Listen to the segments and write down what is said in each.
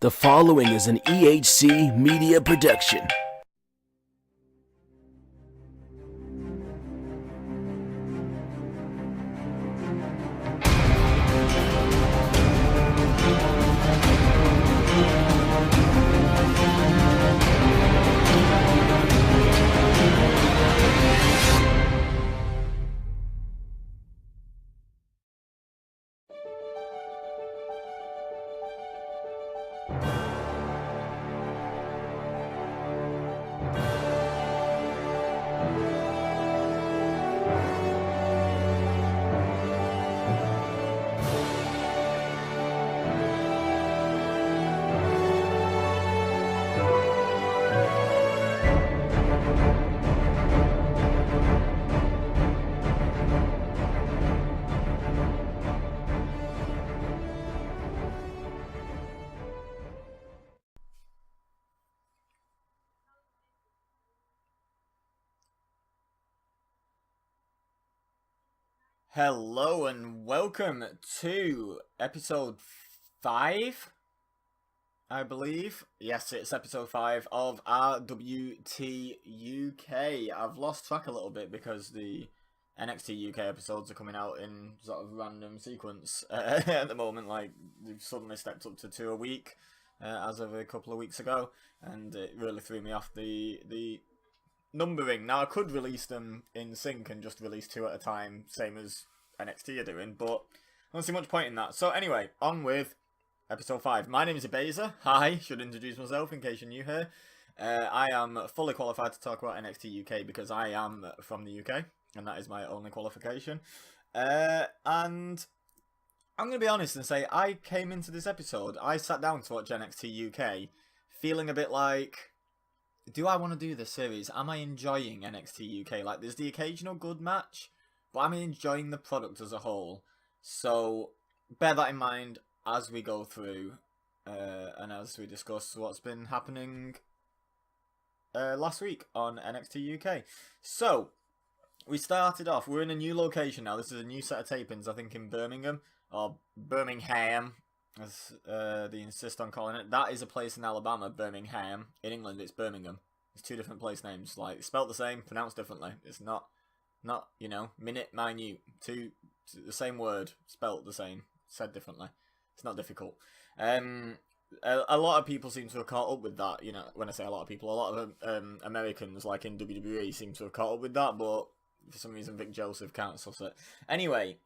The following is an EHC media production. Hello and welcome to episode 5, I believe. Yes, it's episode 5 of RWT UK. I've lost track a little bit because the NXT UK episodes are coming out in sort of random sequence at the moment. Like, they've suddenly stepped up to 2 a week as of a couple of weeks ago, and it really threw me off the numbering. Now, I could release them in sync and just release 2 at a time, same as NXT are doing, but I don't see much point in that. So anyway, on with episode 5. My name is Ebeza. Hi, should introduce myself in case you're new here. I am fully qualified to talk about NXT UK because I am from the UK, and that is my only qualification. And I'm going to be honest and say I came into this episode, I sat down to watch NXT UK, feeling a bit like, do I want to do this series? Am I enjoying NXT UK? Like, there's the occasional good match, but I'm enjoying the product as a whole. So, bear that in mind as we go through and as we discuss what's been happening last week on NXT UK. So, we started off, we're in a new location now. This is a new set of tapings, I think, in Birmingham, or Birmingham, as they insist on calling it. That is a place in Alabama, Birmingham. In England, it's Birmingham. It's 2 different place names, like, spelt the same, pronounced differently. It's not, you know, minute, minute, the same word, spelt the same, said differently. It's not difficult. A lot of people seem to have caught up with that, you know, when I say a lot of people, a lot of Americans, like in WWE, seem to have caught up with that, but for some reason Vic Joseph can't suss it. Anyway,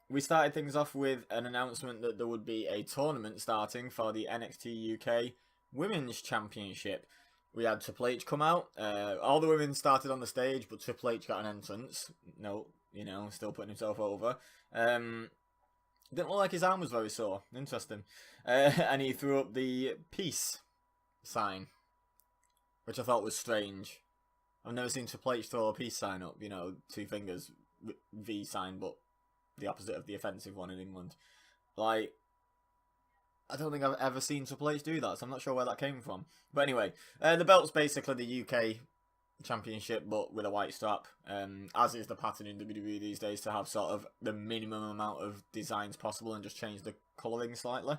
we started things off with an announcement that there would be a tournament starting for the NXT UK Women's Championship. We had Triple H come out. All the women started on the stage, but Triple H got an entrance. No, you know, still putting himself over. Didn't look like his arm was very sore. Interesting. And he threw up the peace sign, which I thought was strange. I've never seen Triple H throw a peace sign up, you know, 2 fingers, V sign, but the opposite of the offensive one in England. Like, I don't think I've ever seen Triple H do that, so I'm not sure where that came from. But anyway, the belt's basically the UK Championship, but with a white strap, as is the pattern in WWE these days, to have sort of the minimum amount of designs possible and just change the colouring slightly.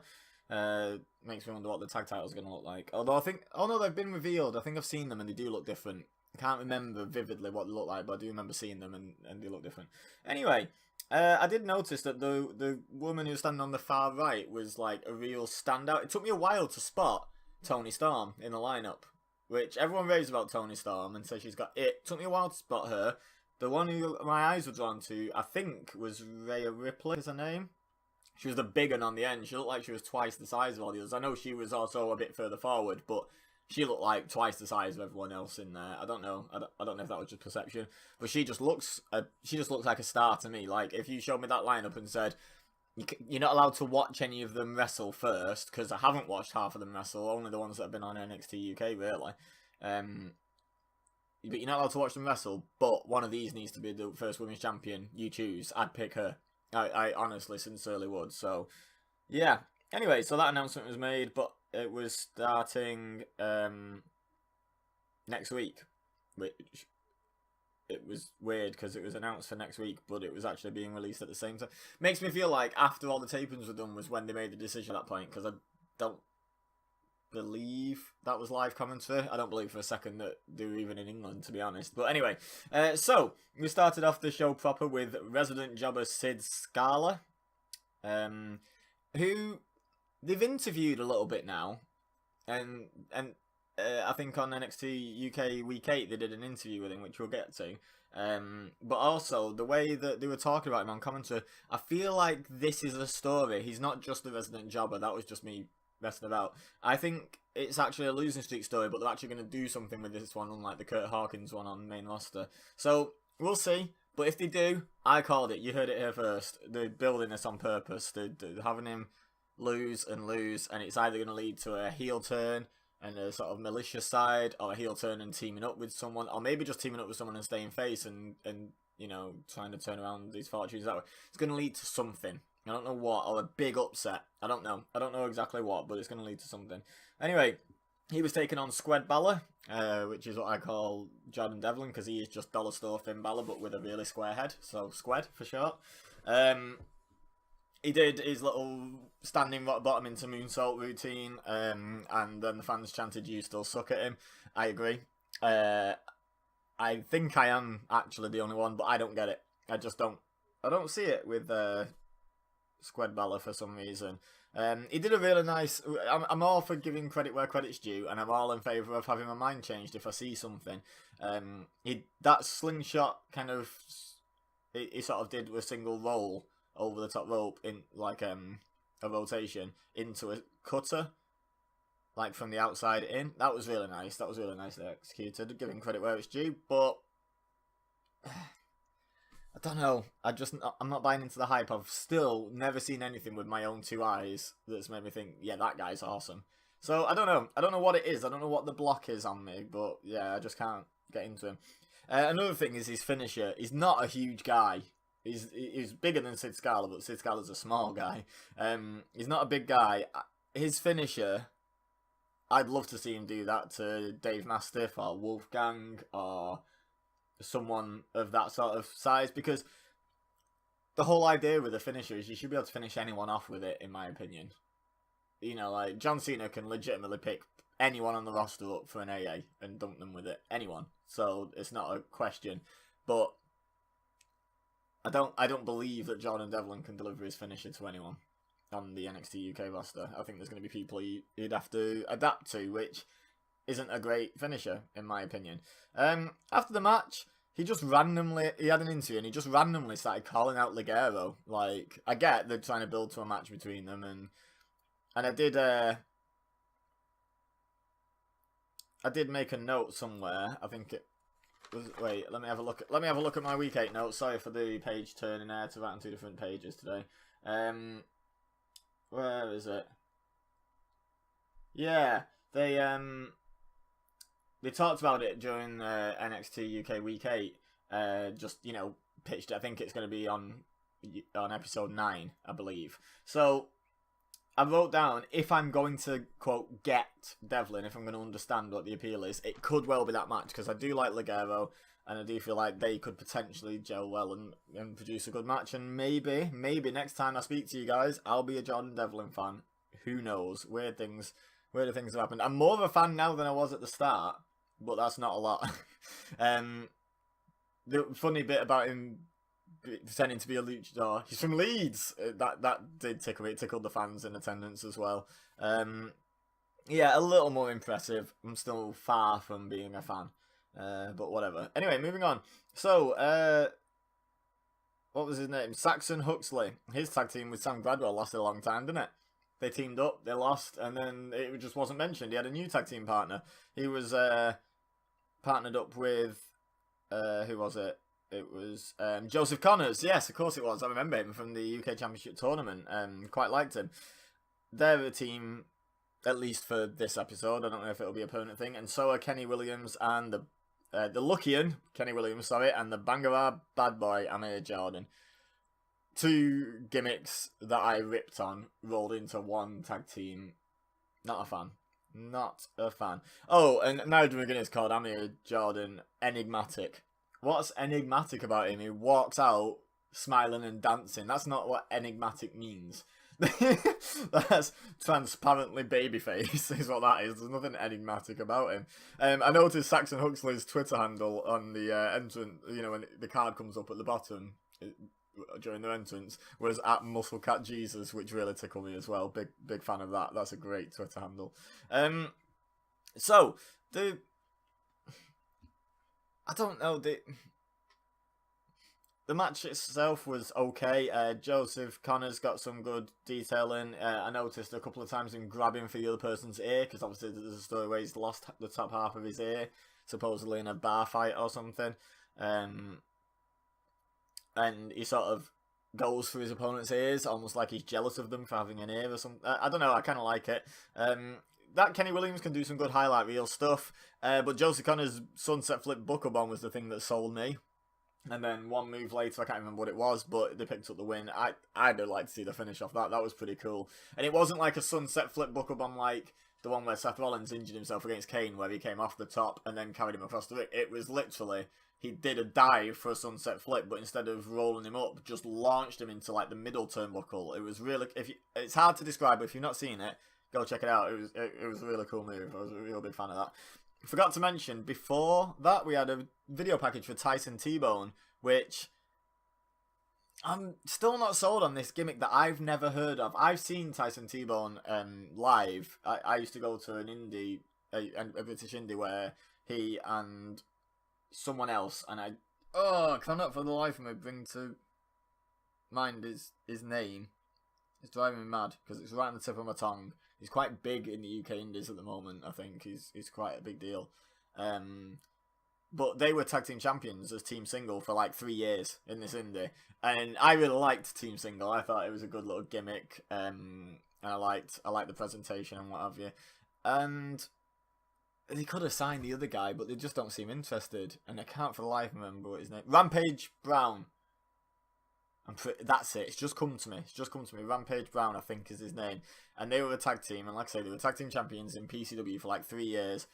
Makes me wonder what the tag title's going to look like. Although I think, oh no, they've been revealed. I think I've seen them and they do look different. I can't remember vividly what they look like, but I do remember seeing them and they look different. Anyway, I did notice that the woman who was standing on the far right was like a real standout. It took me a while to spot Toni Storm in the lineup, which everyone raves about Toni Storm and says she's got it. It took me a while to spot her. The one who my eyes were drawn to, I think, was Rhea Ripley, is her name. She was the big one on the end. She looked like she was twice the size of all the others. I know she was also a bit further forward, but she looked like twice the size of everyone else in there. I don't know. I don't know if that was just perception, but she just looks like a star to me. Like, if you showed me that lineup and said you're not allowed to watch any of them wrestle first, because I haven't watched half of them wrestle, only the ones that have been on NXT UK really. But you're not allowed to watch them wrestle. But one of these needs to be the first women's champion. You choose. I'd pick her. I honestly, sincerely would. So, yeah. Anyway, so that announcement was made, but it was starting next week, which it was weird because it was announced for next week, but it was actually being released at the same time. Makes me feel like after all the tapings were done was when they made the decision at that point, because I don't believe that was live commentary. I don't believe for a second that they were even in England, to be honest. But anyway, so we started off the show proper with resident jobber Sid Scala, who they've interviewed a little bit now, and I think on NXT UK Week 8 they did an interview with him, which we'll get to. But also the way that they were talking about him on commentary, I feel like this is a story. He's not just the resident jobber. That was just me messing about. I think it's actually a losing streak story, but they're actually going to do something with this one, unlike the Kurt Hawkins one on main roster. So we'll see. But if they do, I called it. You heard it here first. They're building this on purpose. They're having him lose, and it's either going to lead to a heel turn and a sort of malicious side, or a heel turn and teaming up with someone, or maybe just teaming up with someone and staying face and you know, trying to turn around these fortunes that way. It's going to lead to something. I don't know what, or a big upset. I don't know. I don't know exactly what, but it's going to lead to something. Anyway, he was taking on Squed Balor, which is what I call Jordan Devlin, because he is just dollar store Finn Balor, but with a really square head. So, Squed, for short. He did his little standing rock bottom into moonsault routine, and then the fans chanted, "You still suck at him." I agree. I think I am actually the only one, but I don't get it. I don't see it with Squed Balor for some reason. He did a really nice... I'm all for giving credit where credit's due, and I'm all in favour of having my mind changed if I see something. That slingshot kind of... He sort of did a single roll over the top rope in like a rotation into a cutter, like from the outside in. That was really nice. That was really nicely executed, giving credit where it's due, but... I don't know. I'm not buying into the hype. I've still never seen anything with my own two eyes that's made me think, yeah, that guy's awesome. So I don't know. I don't know what it is. I don't know what the block is on me, but yeah, I just can't get into him. Another thing is his finisher. He's not a huge guy. He's bigger than Sid Scala, but Sid Scala's a small guy. He's not a big guy. His finisher, I'd love to see him do that to Dave Mastiff or Wolfgang or someone of that sort of size, because the whole idea with a finisher is you should be able to finish anyone off with it, in my opinion. You know, like John Cena can legitimately pick anyone on the roster up for an AA and dunk them with it. Anyone. So it's not a question. But I don't believe that Jordan Devlin can deliver his finisher to anyone on the NXT UK roster. I think there's going to be people he'd have to adapt to, which isn't a great finisher, in my opinion. After the match, he had an interview and he just randomly started calling out Ligero. Like, I get they're trying to build to a match between them, and I did make a note somewhere. I think it was, wait, let me have a look at my week 8 notes. Sorry for the page turning there to write on 2 different pages today. Where is it? Yeah, they talked about it during NXT UK Week 8. Just, you know, pitched it. I think it's going to be on episode 9, I believe. So I wrote down, if I'm going to, quote, get Devlin, if I'm going to understand what the appeal is, it could well be that match, because I do like Ligero, and I do feel like they could potentially gel well and produce a good match, and maybe next time I speak to you guys, I'll be a Jordan Devlin fan. Who knows? Weird things have happened. I'm more of a fan now than I was at the start, but that's not a lot. The funny bit about him pretending to be a luchador, he's from Leeds. That did tickle me. It tickled the fans in attendance as well. Yeah, a little more impressive. I'm still far from being a fan, but whatever. Anyway, moving on. So, what was his name? Saxon Huxley. His tag team with Sam Gradwell lasted a long time, didn't it? They teamed up, they lost, and then it just wasn't mentioned. He had a new tag team partner. He was partnered up with, who was it? It was Joseph Connors. Yes, of course it was. I remember him from the UK Championship Tournament. Quite liked him. They're a team, at least for this episode. I don't know if it'll be a permanent thing. And so are Kenny Williams and the Luckian, Kenny Williams, sorry, and the Bangarah Bad Boy, Amir Jordan. 2 gimmicks that I ripped on rolled into one tag team. Not a fan. Not a fan. Oh, and Nigel McGuinness called Amir Jordan enigmatic. What's enigmatic about him? He walks out smiling and dancing. That's not what enigmatic means. That's transparently babyface, is what that is. There's nothing enigmatic about him. I noticed Saxon Huxley's Twitter handle on the entrance, you know, when the card comes up at the bottom during their entrance, was at MuscleCatJesus, which really tickled me as well. Big fan of that. That's a great Twitter handle. So, I don't know, the match itself was okay. Joseph Connor's got some good detailing. I noticed a couple of times him grabbing for the other person's ear, because obviously there's a story where he's lost the top half of his ear, supposedly in a bar fight or something. And he sort of goes for his opponent's ears, almost like he's jealous of them for having an ear or something. I don't know, I kind of like it. That Kenny Williams can do some good highlight reel stuff, but Joseph Connor's sunset flip buckle bomb was the thing that sold me. And then one move later, I can't remember what it was, but they picked up the win. I'd like to see the finish off that. That was pretty cool. And it wasn't like a sunset flip buckle bomb like the one where Seth Rollins injured himself against Kane, where he came off the top and then carried him across the ring. It was literally, he did a dive for a sunset flip, but instead of rolling him up, just launched him into like the middle turnbuckle. It was really, it's hard to describe, but if you've not seen it, go check it out. It was a really cool move. I was a real big fan of that. Forgot to mention, before that, we had a video package for Tyson T-Bone, which I'm still not sold on this gimmick that I've never heard of. I've seen Tyson T-Bone live. I used to go to an indie, a British indie, where he and someone else, and I cannot for the life of me bring to mind his name. It's driving me mad, because it's right on the tip of my tongue. He's quite big in the UK indies at the moment, I think. He's quite a big deal. But they were tag team champions as Team Single for like 3 years in this indie. And I really liked Team Single. I thought it was a good little gimmick. And I liked the presentation and what have you. And they could have signed the other guy, but they just don't seem interested. And I can't for the life remember what his name. Rampage Brown. That's it. It's just come to me. Rampage Brown, I think, is his name. And they were a tag team. And like I say, they were tag team champions in PCW for like 3 years.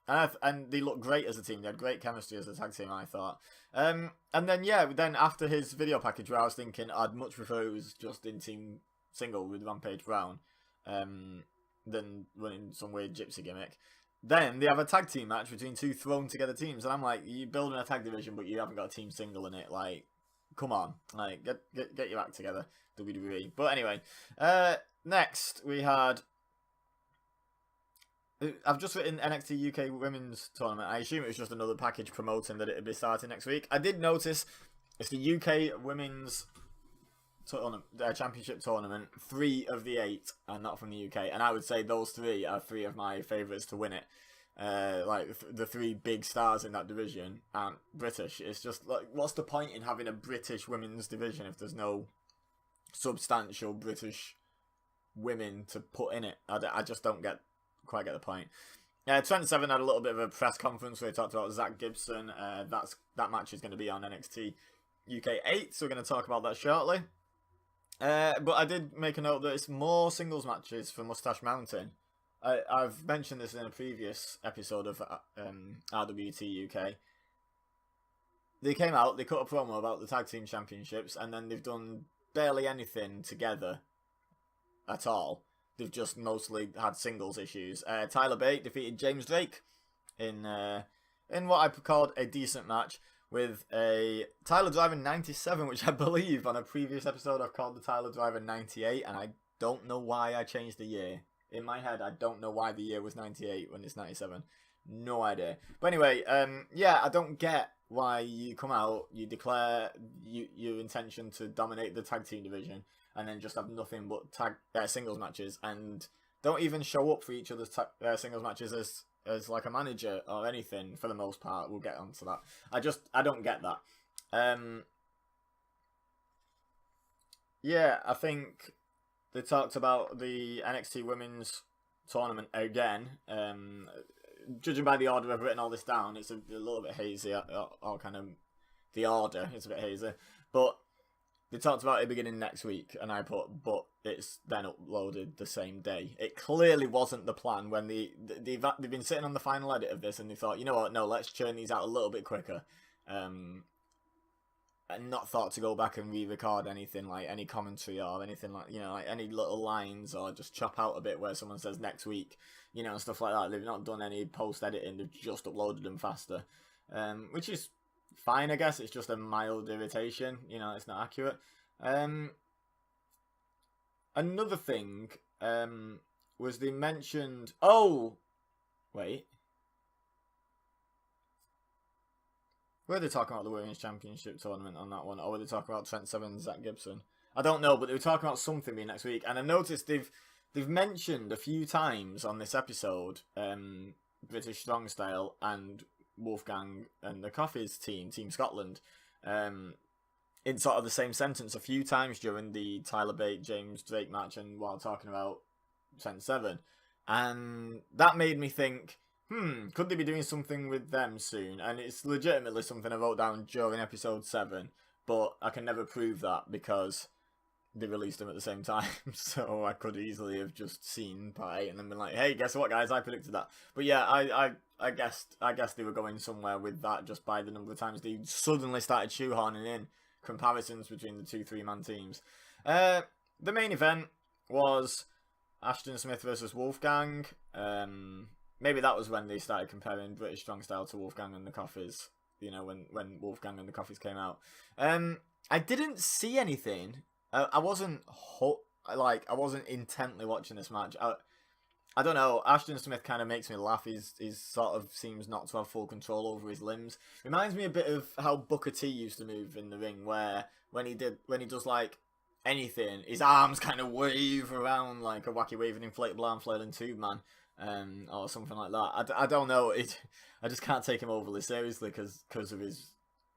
And they looked great as a team. They had great chemistry as a tag team, I thought. And then after his video package, where I was thinking I'd much prefer it was just in Team Single with Rampage Brown than running some weird gypsy gimmick. Then they have a tag team match between two thrown together teams. And I'm like, you're building a tag division, but you haven't got a Team Single in it. Like, come on. Like, get your act together, WWE. But anyway, next we had... I've just written NXT UK Women's Tournament. I assume it was just another package promoting that it would be starting next week. I did notice it's the UK Women's Championship Tournament. 3 of the 8 are not from the UK. And I would say those 3 are 3 of my favourites to win it. Like, the 3 big stars in that division aren't British. It's just, like, what's the point in having a British women's division if there's no substantial British women to put in it? I just don't quite get the point. Trent Seven had a little bit of a press conference where he talked about Zach Gibson. That match is going to be on NXT UK 8, so we're going to talk about that shortly. But I did make a note that it's more singles matches for Mustache Mountain. I've mentioned this in a previous episode of RWT UK. They came out, they cut a promo about the Tag Team Championships, and then they've done barely anything together at all. They've just mostly had singles issues. Tyler Bate defeated James Drake in what I called a decent match with a Tyler Driver 97, which I believe on a previous episode I've called the Tyler Driver 98, and I don't know why I changed the year. In my head, I don't know why the year was 98 when it's 97. No idea. But anyway, I don't get why you come out, you declare your intention to dominate the tag team division, and then just have nothing but singles matches, and don't even show up for each other's singles matches as like a manager or anything for the most part. We'll get onto that. I don't get that. I think they talked about the NXT Women's Tournament again. Judging by the order I've written all this down, it's a little bit hazy. All kind of the order is a bit hazy, but they talked about it beginning next week, and I put, but it's then uploaded the same day. It clearly wasn't the plan when they've been sitting on the final edit of this, and they thought, you know what, no, let's churn these out a little bit quicker. not thought to go back and re-record anything, like any commentary or anything like, you know, like any little lines, or just chop out a bit where someone says next week, you know, stuff like that. They've not done any post-editing, they've just uploaded them faster, which is fine, I guess. It's just a mild irritation, you know, it's not accurate. Another thing was they mentioned, oh, wait. Were they talking about the Women's Championship tournament on that one? Or were they talking about Trent Seven and Zach Gibson? I don't know, but they were talking about something being next week. And I noticed they've mentioned a few times on this episode British Strong Style and Wolfgang and the Coffee's team, Team Scotland, in sort of the same sentence a few times during the Tyler Bate, James Drake match and while talking about Trent Seven. And that made me think, could they be doing something with them soon? And it's legitimately something I wrote down during episode 7, but I can never prove that because they released them at the same time. So I could easily have just seen part 8 and then been like, hey, guess what, guys? I predicted that. But yeah, I guess they were going somewhere with that just by the number of times they suddenly started shoehorning in comparisons between the 2 3-man teams. The main event was Ashton Smith versus Wolfgang. Maybe that was when they started comparing British Strong Style to Wolfgang and the Coffees. You know, when Wolfgang and the Coffees came out. I didn't see anything. I wasn't I wasn't intently watching this match. I don't know. Ashton Smith kind of makes me laugh. He's sort of seems not to have full control over his limbs. Reminds me a bit of how Booker T used to move in the ring, where when he does like anything, his arms kind of wave around like a wacky waving inflatable arm flailing tube man. Or something like that. I don't know. I just can't take him overly seriously because of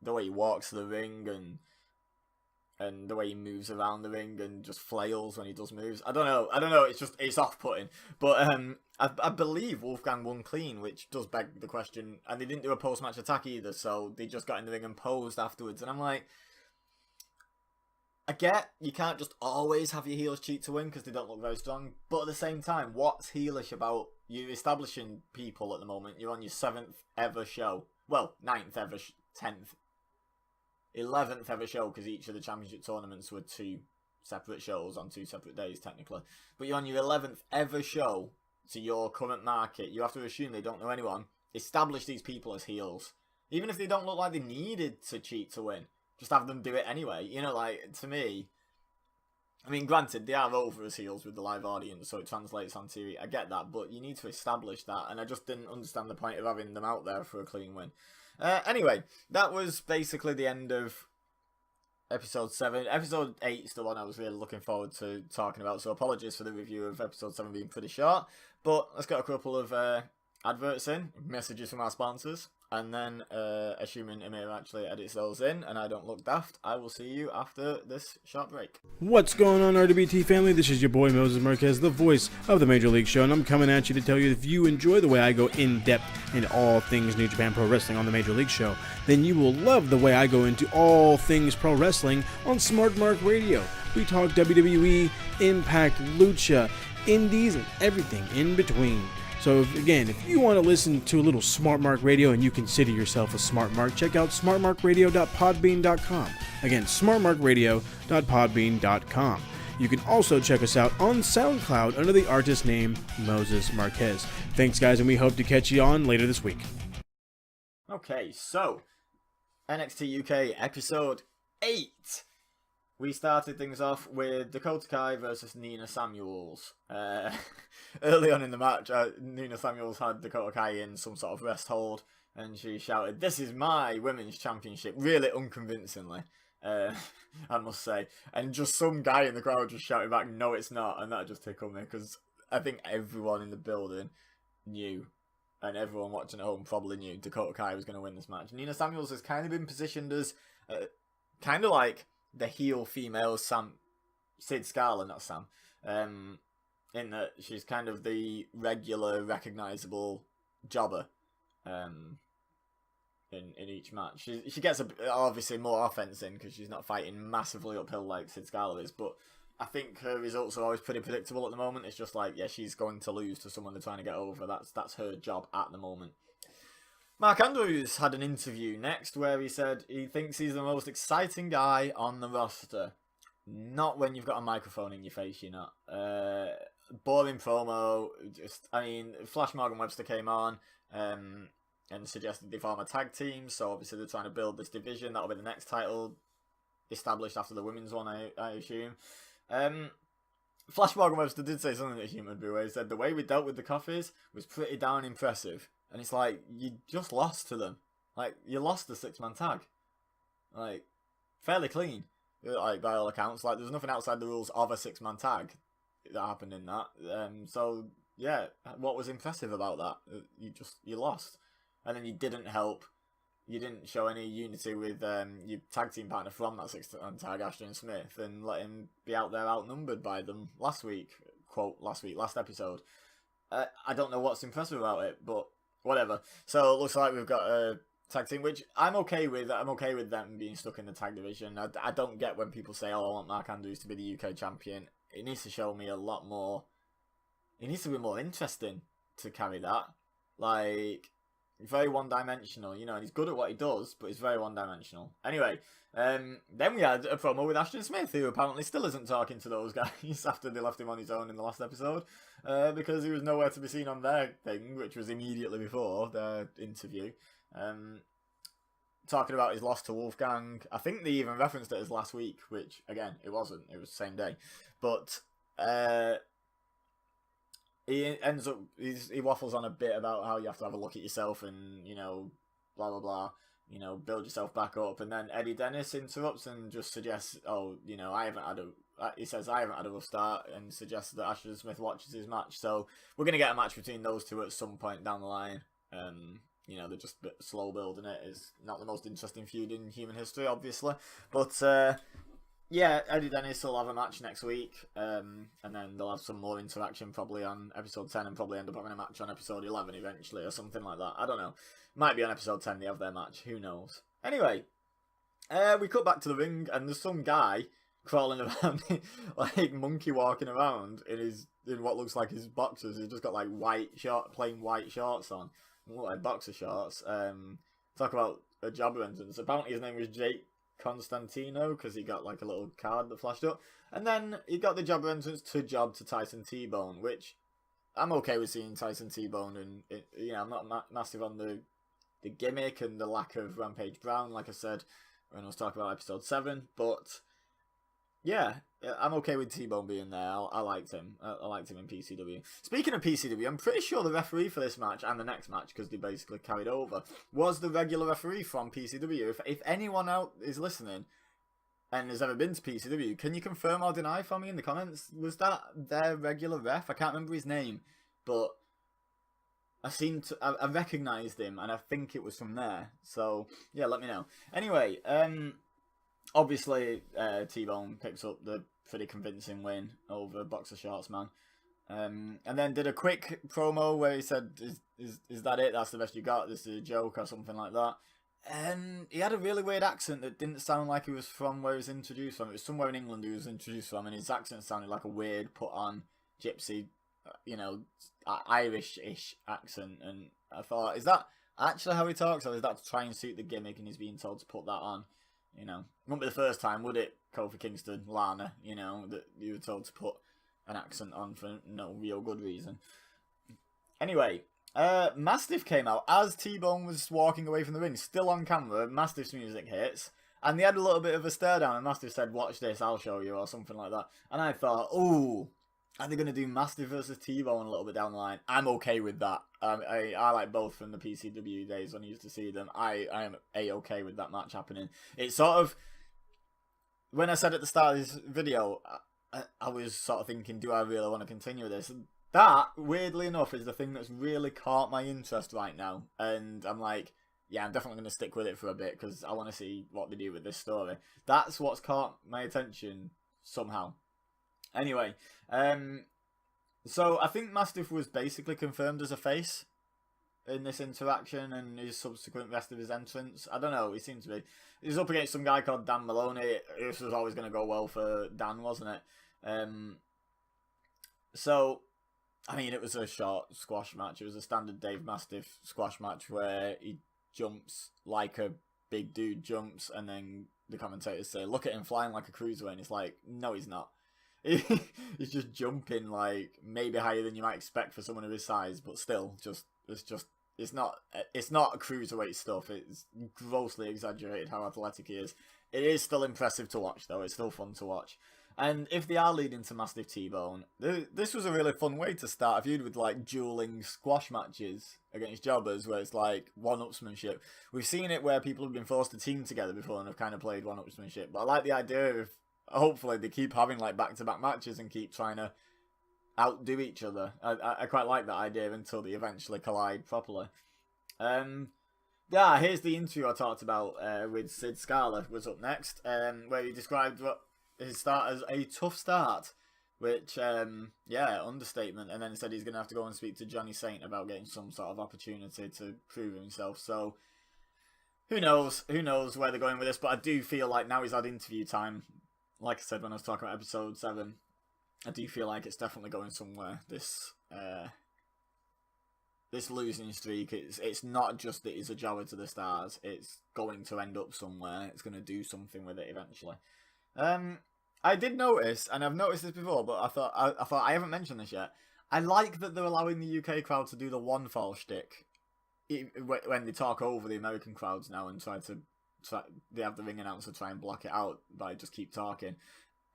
the way he walks the ring and the way he moves around the ring and just flails when he does moves. I don't know. It's off-putting. But I believe Wolfgang won clean, which does beg the question. And they didn't do a post-match attack either, so they just got in the ring and posed afterwards. And I'm like, I get you can't just always have your heels cheat to win because they don't look very strong, but at the same time, what's heelish about you establishing people at the moment? You're on your 7th ever show. Well, 9th ever, 10th, 11th ever show, because each of the championship tournaments were 2 separate shows on 2 separate days, technically. But you're on your 11th ever show to your current market. You have to assume they don't know anyone. Establish these people as heels. Even if they don't look like they needed to cheat to win. Just have them do it anyway. You know, like, to me, I mean, granted, they are over as heels with the live audience, so it translates on TV. I get that, but you need to establish that, and I just didn't understand the point of having them out there for a clean win. Anyway, that was basically the end of episode 7. Episode 8 is the one I was really looking forward to talking about, so apologies for the review of episode 7 being pretty short, but let's get a couple of adverts in, messages from our sponsors. And then, assuming Amir actually edits those in and I don't look daft, I will see you after this short break. What's going on, RWT family? This is your boy Moses Marquez, the voice of the Major League Show, and I'm coming at you to tell you if you enjoy the way I go in-depth into all things New Japan Pro Wrestling on the Major League Show, then you will love the way I go into all things pro wrestling on Smart Mark Radio. We talk WWE, Impact, Lucha, Indies, and everything in between. So again, if you want to listen to a little Smart Mark Radio and you consider yourself a Smart Mark, check out smartmarkradio.podbean.com. Again, smartmarkradio.podbean.com. You can also check us out on SoundCloud under the artist name Moses Marquez. Thanks, guys, and we hope to catch you on later this week. Okay, so NXT UK episode 8. We started things off with Dakota Kai versus Nina Samuels. Early on in the match, Nina Samuels had Dakota Kai in some sort of rest hold, and she shouted, "This is my women's championship," really unconvincingly, I must say. And just some guy in the crowd just shouted back, "No, it's not," and that just tickled me, because I think everyone in the building knew, and everyone watching at home probably knew Dakota Kai was going to win this match. Nina Samuels has kind of been positioned as kind of like the heel female Sid Scala, not Sam, in that she's kind of the regular, recognisable jobber in each match. She gets obviously more offense in because she's not fighting massively uphill like Sid Scala is, but I think her results are always pretty predictable at the moment. It's just like, yeah, she's going to lose to someone they're trying to get over. That's her job at the moment. Mark Andrews had an interview next where he said he thinks he's the most exciting guy on the roster. Not when you've got a microphone in your face, you're not. Boring promo. Flash Morgan Webster came on and suggested they form a tag team. So obviously they're trying to build this division. That'll be the next title established after the women's one, I assume. Flash Morgan Webster did say something that human be where he said the way we dealt with the Coffees was pretty darn impressive. And it's like, you just lost to them. Like, you lost the 6-man tag. Like, fairly clean. Like, by all accounts. Like, there's nothing outside the rules of a 6-man tag that happened in that. So, yeah, what was impressive about that? You lost. And then you didn't help. You didn't show any unity with your tag team partner from that 6-man tag, Ashton Smith, and let him be out there outnumbered by them last week. Quote, last episode. I don't know what's impressive about it, but whatever. So it looks like we've got a tag team, which I'm okay with. I'm okay with them being stuck in the tag division. I don't get when people say, oh, I want Mark Andrews to be the UK champion. It needs to show me a lot more. It needs to be more interesting to carry that. Like, very one-dimensional, you know, and he's good at what he does, but he's very one-dimensional. Anyway, then we had a promo with Ashton Smith, who apparently still isn't talking to those guys after they left him on his own in the last episode, because he was nowhere to be seen on their thing, which was immediately before their interview. Talking about his loss to Wolfgang. I think they even referenced it as last week, which, again, it wasn't. It was the same day. But he ends up, he waffles on a bit about how you have to have a look at yourself and, you know, blah, blah, blah, you know, build yourself back up. And then Eddie Dennis interrupts and just suggests, oh, you know, he says, I haven't had a rough start, and suggests that Ashton Smith watches his match. So we're going to get a match between those two at some point down the line. You know, they're just a bit slow building it. It's not the most interesting feud in human history, obviously. But, yeah, Eddie Dennis will have a match next week, and then they'll have some more interaction probably on episode 10 and probably end up having a match on episode 11 eventually or something like that. I don't know. Might be on episode 10 they have their match. Who knows? Anyway, we cut back to the ring and there's some guy crawling around, like monkey walking around in what looks like his boxers. He's just got like plain white shorts on. Look like boxer shorts. Talk about a jobber entrance. Apparently his name was Jake Constantino, because he got like a little card that flashed up, and then he got the jobber entrance to job to Tyson T-Bone, which I'm okay with seeing Tyson T-Bone, and you know, I'm not massive on the gimmick and the lack of Rampage Brown, like I said when I was talking about episode 7, but yeah, I'm okay with T-Bone being there. I liked him. I liked him in PCW. Speaking of PCW, I'm pretty sure the referee for this match and the next match, because they basically carried over, was the regular referee from PCW. If anyone out is listening and has ever been to PCW, can you confirm or deny for me in the comments? Was that their regular ref? I can't remember his name, but I recognised him, and I think it was from there. So yeah, let me know. Anyway, obviously, T-Bone picks up the pretty convincing win over Boxer Shorts Man. And then did a quick promo where he said, is that it? That's the best you got? This is a joke or something like that. And he had a really weird accent that didn't sound like he was from where he was introduced from. It was somewhere in England he was introduced from, and his accent sounded like a weird put-on gypsy, you know, Irish-ish accent. And I thought, is that actually how he talks, or is that to try and suit the gimmick and he's being told to put that on? You know, wouldn't be the first time, would it, Kofi Kingston, Lana, you know, that you were told to put an accent on for no real good reason. Anyway, Mastiff came out as T-Bone was walking away from the ring, still on camera. Mastiff's music hits, and they had a little bit of a stare down, and Mastiff said, watch this, I'll show you, or something like that. And I thought, ooh, are they going to do Mastiff versus T-Bone a little bit down the line? I'm okay with that. I like both from the PCW days when I used to see them. I am A-okay with that match happening. It's sort of, when I said at the start of this video, I was sort of thinking, do I really want to continue this? That, weirdly enough, is the thing that's really caught my interest right now. And I'm like, yeah, I'm definitely going to stick with it for a bit, because I want to see what they do with this story. That's what's caught my attention somehow. Anyway, so I think Mastiff was basically confirmed as a face in this interaction and his subsequent rest of his entrance. I don't know, he seemed to be. He's up against some guy called Dan Maloney. This was always going to go well for Dan, wasn't it? So, I mean, it was a short squash match. It was a standard Dave Mastiff squash match where he jumps like a big dude jumps, and then the commentators say, look at him flying like a cruiserweight, and it's like, no, he's not. He's just jumping like maybe higher than you might expect for someone of his size, but still, it's not cruiserweight stuff. It's grossly exaggerated how athletic he is. It is still impressive to watch, though. It's still fun to watch. And if they are leading to Mastiff T-Bone, this was a really fun way to start a feud with like dueling squash matches against jobbers, where it's like one-upsmanship. We've seen it where people have been forced to team together before and have kind of played one-upsmanship. But I like the idea of hopefully they keep having like back-to-back matches and keep trying to outdo each other. I quite like that idea until they eventually collide properly. Yeah, here's the interview I talked about with Sid Scala was up next, where he described what his start as a tough start, which, yeah, understatement. And then he said he's going to have to go and speak to Johnny Saint about getting some sort of opportunity to prove himself. So, who knows where they're going with this, but I do feel like now he's had interview time. Like I said when I was talking about episode 7, I do feel like it's definitely going somewhere. This losing streak, it's not just that he's a jobber to the stars, it's going to end up somewhere. It's going to do something with it eventually. I did notice, and I've noticed this before, but I thought I haven't mentioned this yet. I like that they're allowing the UK crowd to do the one fall shtick when they talk over the American crowds now and they have the ring announcer try and block it out by just keep talking.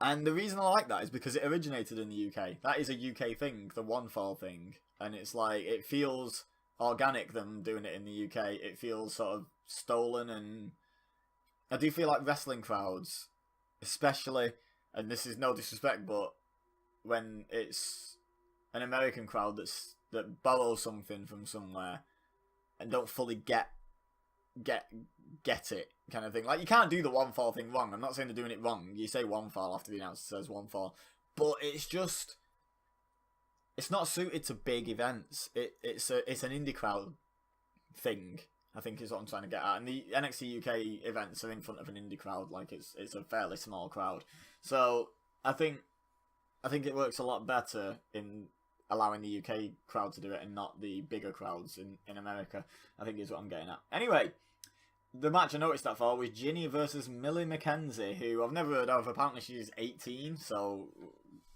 And the reason I like that is because it originated in the UK. That is a UK thing, the one fall thing. And it's like, it feels organic, them doing it in the UK. It feels sort of stolen, and I do feel like wrestling crowds, especially, and this is no disrespect, but when it's an American crowd that borrows something from somewhere and don't fully get it kind of thing. Like, you can't do the one fall thing wrong. I'm not saying they're doing it wrong. You say one fall after the announcer says one fall, but it's not suited to big events. It's an indie crowd thing, I think, is what I'm trying to get at. And the NXT UK events are in front of an indie crowd. Like, it's a fairly small crowd. So I think it works a lot better in allowing the UK crowd to do it and not the bigger crowds in America, I think is what I'm getting at. Anyway, the match I noticed that for was Ginny versus Millie McKenzie, who I've never heard of. Apparently she's 18, so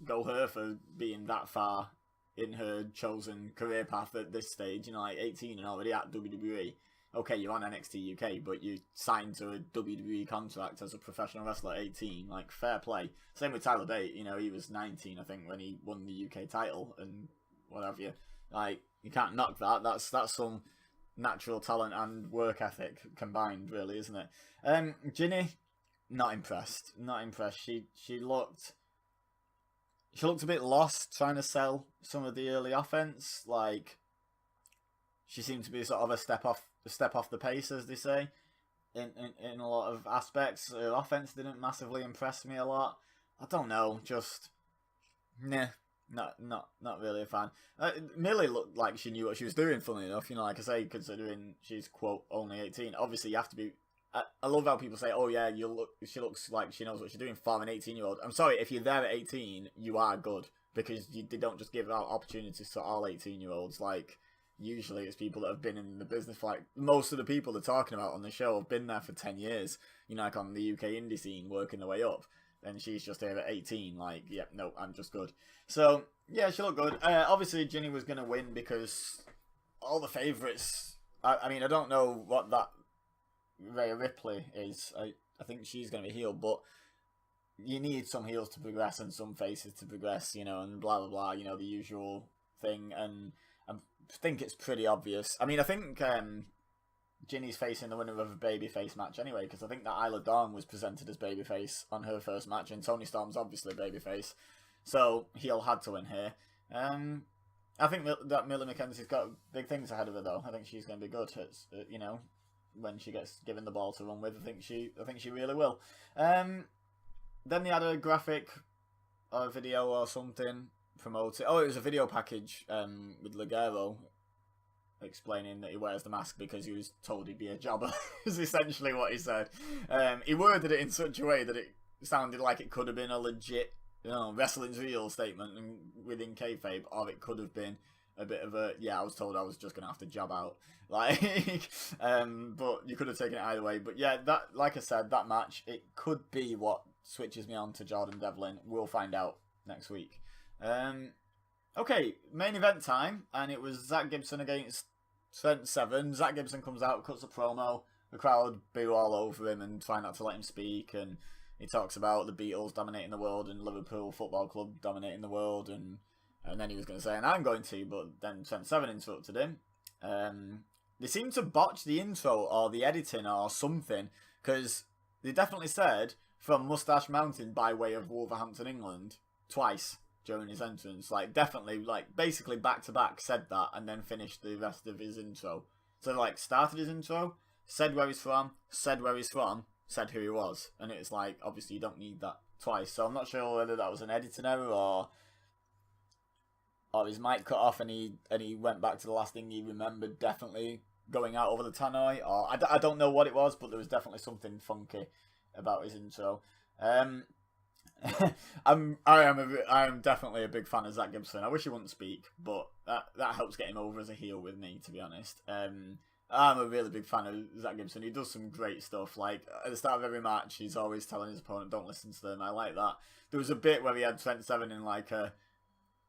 go her for being that far in her chosen career path at this stage. You know, like 18 and already at WWE. Okay, you're on NXT UK, but you signed to a WWE contract as a professional wrestler at 18. Like, fair play. Same with Tyler Bate. You know, he was 19, I think, when he won the UK title and what have you. Like, you can't knock that. That's some natural talent and work ethic combined, really, isn't it? Ginny, not impressed. Not impressed. She looked a bit lost trying to sell some of the early offense. Like, she seemed to be sort of a step off the pace, as they say, in a lot of aspects. Her offense didn't massively impress me a lot. I don't know, just nah, not really a fan. Millie looked like she knew what she was doing. Funny enough, you know, like I say, considering she's quote only 18. Obviously, you have to be. I love how people say, "Oh yeah, she looks like she knows what she's doing for an 18-year-old." I'm sorry, if you're there at 18, you are good, because they don't just give out opportunities to all 18-year-olds. Like, usually it's people that have been in the business for, like, most of the people they're talking about on the show have been there for 10 years, you know, like on the UK indie scene, working their way up. And she's just here at 18, like, yeah, no, I'm just good. So, yeah, she looked good. Obviously, Ginny was going to win because all the favourites, I mean, I don't know what that Rhea Ripley is. I think she's going to be heel, but you need some heels to progress and some faces to progress, you know, and blah, blah, blah, you know, the usual thing. And I think it's pretty obvious. I mean, I think Ginny's facing the winner of a babyface match anyway, because I think that Isla Dawn was presented as babyface on her first match, and Toni Storm's obviously babyface, so heel had to win here. I think that Millie McKenzie's got big things ahead of her, though. I think she's going to be good. It's, you know, when she gets given the ball to run with, I think she really will. Then they had a graphic or a video or something promoting. Oh, it was a video package with Ligero explaining that he wears the mask because he was told he'd be a jobber, is essentially what he said. He worded it in such a way that it sounded like it could have been a legit, you know, wrestling's real statement and within kayfabe, or it could have been a bit of a, yeah, I was told I was just going to have to jab out. Like, but you could have taken it either way. But yeah, that, like I said, that match, it could be what switches me on to Jordan Devlin. We'll find out next week. Okay, main event time, and it was Zack Gibson against Trent Seven. Zack Gibson comes out, cuts a promo. The crowd boo all over him and try not to let him speak, and he talks about the Beatles dominating the world and Liverpool Football Club dominating the world, and then he was going to say, and I'm going to, but then Trent Seven interrupted him. They seemed to botch the intro or the editing or something, because they definitely said, from Moustache Mountain by way of Wolverhampton, England, twice during his entrance. Like, definitely, like, basically back-to-back said that, and then finished the rest of his intro. So, like, started his intro, said where he's from, said who he was. And it's like, obviously you don't need that twice. So I'm not sure whether that was an editing error or his mic cut off and he went back to the last thing he remembered, definitely going out over the tannoy, or I don't know what it was, but there was definitely something funky about his intro. I am definitely a big fan of Zack Gibson. I wish he wouldn't speak, but that helps get him over as a heel with me, to be honest. I'm a really big fan of Zack Gibson. He does some great stuff. Like, at the start of every match, he's always telling his opponent, don't listen to them. I like that. There was a bit where he had Trent Seven in, like, a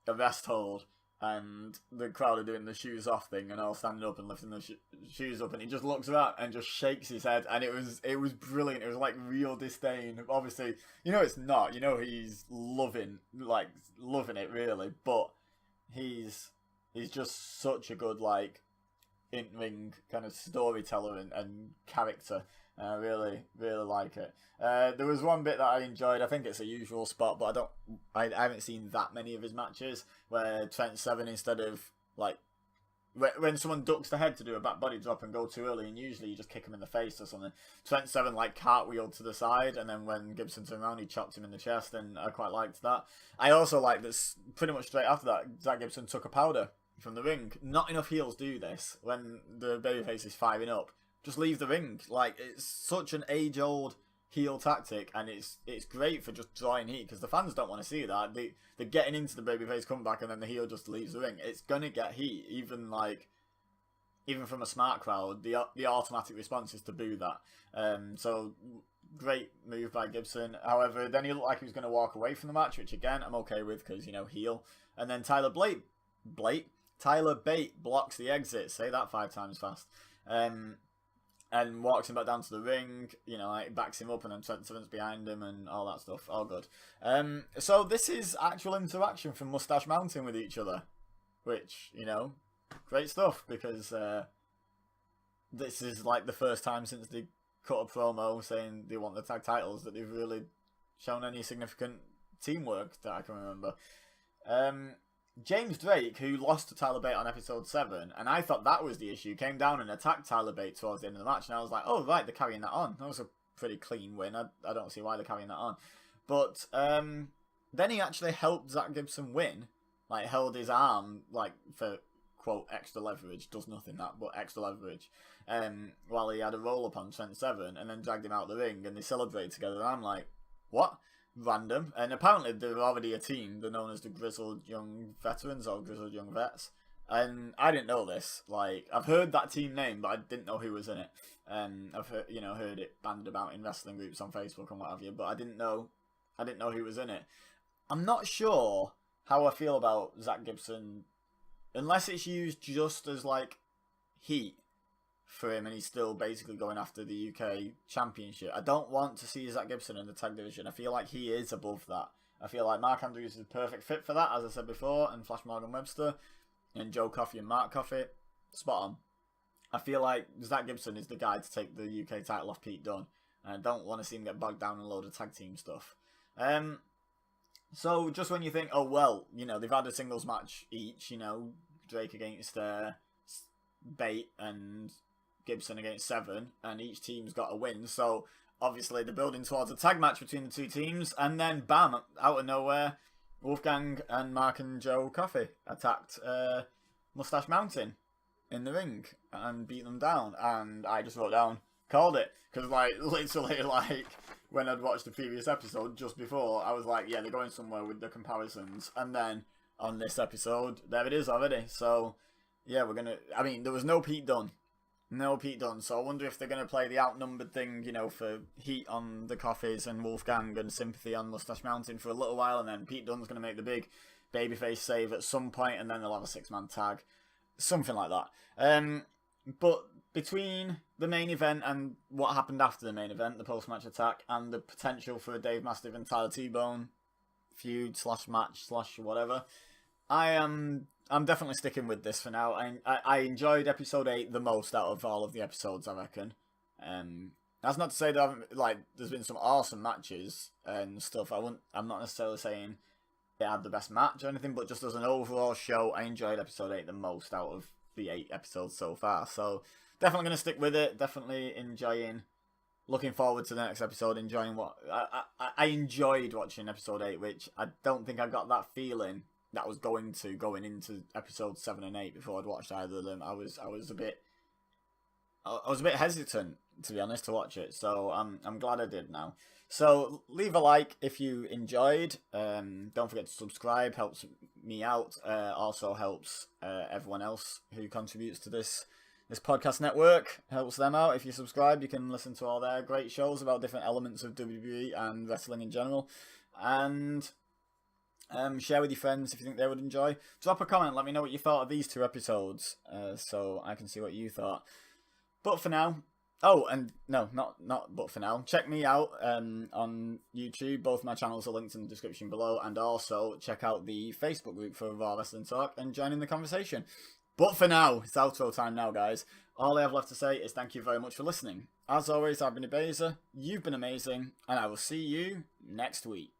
rest hold, and the crowd are doing the shoes off thing, and all standing up and lifting the shoes up, and he just looks around and just shakes his head, and it was brilliant. It was like real disdain. Obviously, you know it's not. You know he's loving it really, but he's just such a good, like, in-ring kind of storyteller and character. I really like it. There was one bit that I enjoyed. I think it's a usual spot, but I haven't seen that many of his matches where Trent Seven, instead of, like, when someone ducks the head to do a back body drop and go too early, and usually you just kick him in the face or something, Trent Seven, like, cartwheeled to the side, and then when Gibson turned around, he chopped him in the chest, and I quite liked that. I also like this, pretty much straight after that, Zack Gibson took a powder from the ring. Not enough heels do this when the babyface is firing up. Just leave the ring. Like, it's such an age-old heel tactic, and it's great for just drawing heat, because the fans don't want to see that. They're getting into the babyface comeback, and then the heel just leaves the ring. It's gonna get heat, even from a smart crowd. The automatic response is to boo that. So great move by Gibson. However, then he looked like he was going to walk away from the match, which again I'm okay with, because, you know, heel. And then Tyler Bate blocks the exit. Say that 5 times fast. And walks him back down to the ring, you know, like, backs him up, and then Trent Seven's behind him and all that stuff. All good. So this is actual interaction from Moustache Mountain with each other, which, you know, great stuff, because this is like the first time since they cut a promo saying they want the tag titles that they've really shown any significant teamwork that I can remember. James Drake, who lost to Tyler Bate on episode 7, and I thought that was the issue, came down and attacked Tyler Bate towards the end of the match, and I was like, oh right, they're carrying that on. That was a pretty clean win. I don't see why they're carrying that on. But then he actually helped Zack Gibson win, like, held his arm, like, for, quote, extra leverage, does nothing that, but extra leverage, while he had a roll-up on Trent Seven, and then dragged him out of the ring, and they celebrated together, and I'm like, what? Random. And apparently they're already a team. They're known as the Grizzled Young Veterans, or Grizzled Young Vets, and I didn't know this. Like, I've heard that team name, but I didn't know who was in it. I've heard it banded about in wrestling groups on Facebook and what have you, but I didn't know who was in it. I'm not sure how I feel about Zack Gibson, unless it's used just as, like, heat for him, and he's still basically going after the UK Championship. I don't want to see Zack Gibson in the tag division. I feel like he is above that. I feel like Mark Andrews is a perfect fit for that, as I said before, and Flash Morgan Webster, and Joe Coffey and Mark Coffey. Spot on. I feel like Zack Gibson is the guy to take the UK title off Pete Dunne, and I don't want to see him get bogged down in a load of tag team stuff. So just when you think, oh well, you know, they've had a singles match each, you know, Drake against Bate and Gibson against Seven, and each team's got a win, so obviously they're building towards a tag match between the two teams, and then bam, out of nowhere, Wolfgang and Mark and Joe Coffey attacked Moustache Mountain in the ring and beat them down, and I just wrote down, called it, because, like, literally, like, when I'd watched the previous episode just before, I was like, yeah, they're going somewhere with the comparisons, and then on this episode. There it is already. So, yeah, there was no Pete Dunne. No Pete Dunne. So I wonder if they're going to play the outnumbered thing, for heat on the coffees and Wolfgang and sympathy on Mustache Mountain for a little while. And then Pete Dunne's going to make the big babyface save at some point, and then they'll have a 6-man tag. Something like that. But between the main event and what happened after the main event, the post-match attack, and the potential for a Dave Mastiff and Tyler T-Bone feud / match / whatever, I'm definitely sticking with this for now. I enjoyed episode 8 the most out of all of the episodes, I reckon. That's not to say that there's been some awesome matches and stuff. I'm not necessarily saying it had the best match or anything, but just as an overall show, I enjoyed episode 8 the most out of the 8 episodes so far. So definitely going to stick with it. Definitely looking forward to the next episode, enjoying what I enjoyed watching episode 8, which I don't think I got that feeling that I was going into episodes 7 and 8 before I'd watched either of them. I was a bit hesitant, to be honest, to watch it. So I'm glad I did now. So leave a like if you enjoyed. Don't forget to subscribe. Helps me out. Also helps everyone else who contributes to this podcast network. Helps them out. If you subscribe, you can listen to all their great shows about different elements of WWE and wrestling in general. And share with your friends if you think they would enjoy. Drop a comment. Let me know what you thought of these 2 episodes, so I can see what you thought. But for now. Oh, and no, not but for now. Check me out on YouTube. Both my channels are linked in the description below. And also check out the Facebook group for Raw Wrestling Talk and join in the conversation. But for now, it's outro time now, guys. All I have left to say is thank you very much for listening. As always, I've been Ebeza, you've been amazing, and I will see you next week.